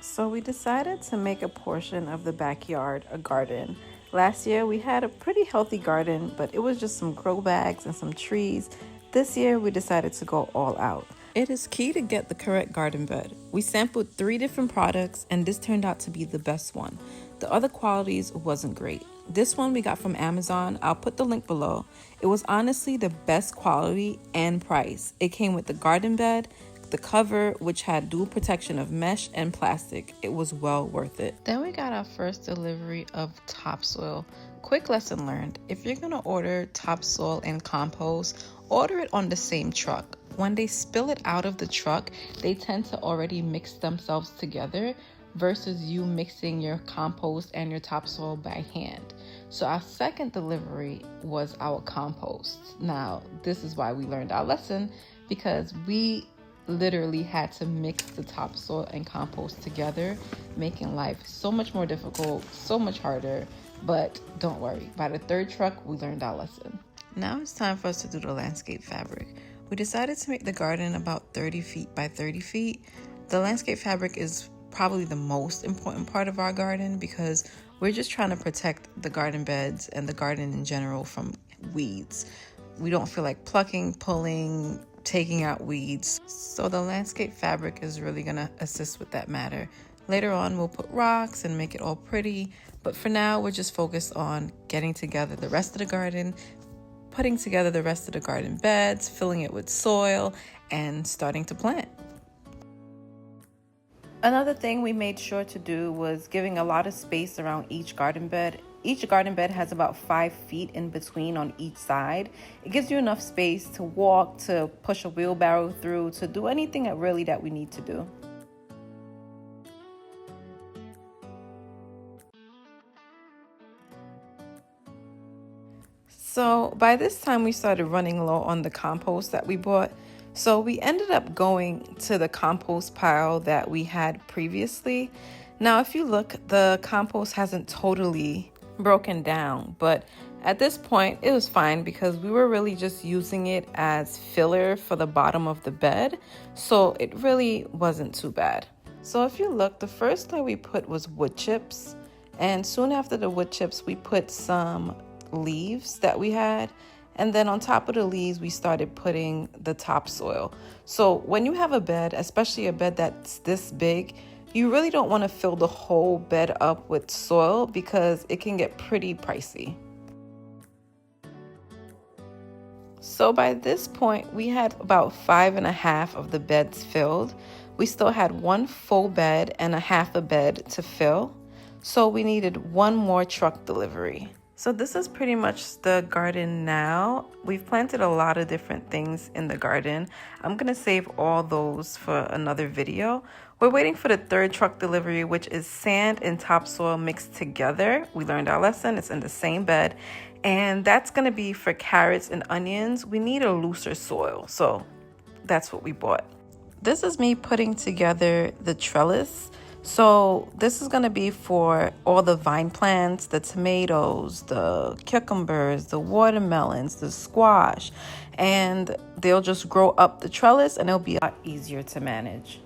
So we decided to make a portion of the backyard a garden. Last year we had a pretty healthy garden, but it was just some grow bags and some trees. This year we decided to go all out. It is key to get the correct garden bed. We sampled 3 different products and this turned out to be the best one. The other qualities wasn't great. This one we got from Amazon. I'll put the link below. It was honestly the best quality and price. It came with the garden bed, the cover, which had dual protection of mesh and plastic. It was well worth it. Then we got our first delivery of topsoil. Quick lesson learned: if you're gonna order topsoil and compost, order it on the same truck. When they spill it out of the truck, they tend to already mix themselves together versus you mixing your compost and your topsoil by hand. So our second delivery was our compost. Now, this is why we learned our lesson, because we literally had to mix the topsoil and compost together, making life so much more difficult, so much harder. But don't worry, by the third truck, we learned our lesson. Now it's time for us to do the landscape fabric. We decided to make the garden about 30 feet by 30 feet. The landscape fabric is probably the most important part of our garden because we're just trying to protect the garden beds and the garden in general from weeds. We don't feel like plucking, pulling, taking out weeds. So the landscape fabric is really gonna assist with that matter. Later on, we'll put rocks and make it all pretty. But for now, we're just focused on getting together the rest of the garden, putting together the rest of the garden beds, filling it with soil, and starting to plant. Another thing we made sure to do was giving a lot of space around each garden bed. Each garden bed has about 5 feet in between on each side. It gives you enough space to walk, to push a wheelbarrow through, to do anything that we need to do. So by this time we started running low on the compost that we bought. So we ended up going to the compost pile that we had previously. Now, if you look, the compost hasn't totally broken down, but at this point it was fine because we were really just using it as filler for the bottom of the bed. So it really wasn't too bad. So if you look, the first layer we put was wood chips. And soon after the wood chips, we put some leaves that we had. And then on top of the leaves, we started putting the topsoil. So when you have a bed, especially a bed that's this big, you really don't want to fill the whole bed up with soil because it can get pretty pricey. So by this point, we had about 5.5 of the beds filled. We still had 1 full bed and a half a bed to fill. So we needed 1 more truck delivery. So this is pretty much the garden now. We've planted a lot of different things in the garden. I'm gonna save all those for another video. We're waiting for the 3rd truck delivery, which is sand and topsoil mixed together. We learned our lesson, it's in the same bed. And that's gonna be for carrots and onions. We need a looser soil, so that's what we bought. This is me putting together the trellis. So this is going to be for all the vine plants, the tomatoes, the cucumbers, the watermelons, the squash, and they'll just grow up the trellis and it'll be a lot easier to manage.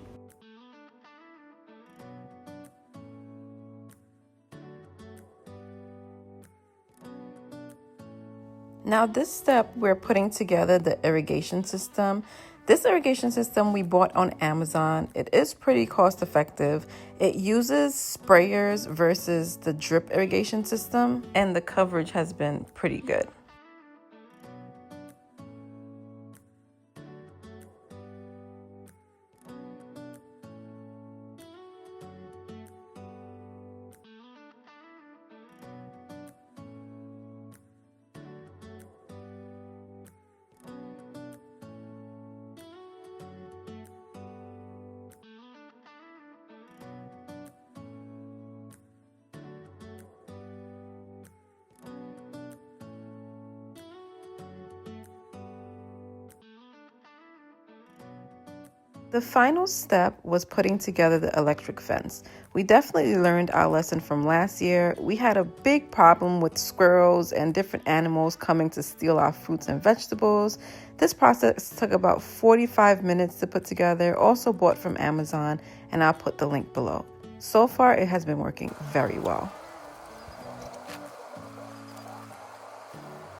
Now this step, we're putting together the irrigation system. This irrigation system we bought on Amazon. It is pretty cost effective. It uses sprayers versus the drip irrigation system, and the coverage has been pretty good. The final step was putting together the electric fence. We definitely learned our lesson from last year. We had a big problem with squirrels and different animals coming to steal our fruits and vegetables. This process took about 45 minutes to put together, also bought from Amazon, and I'll put the link below. So far, it has been working very well.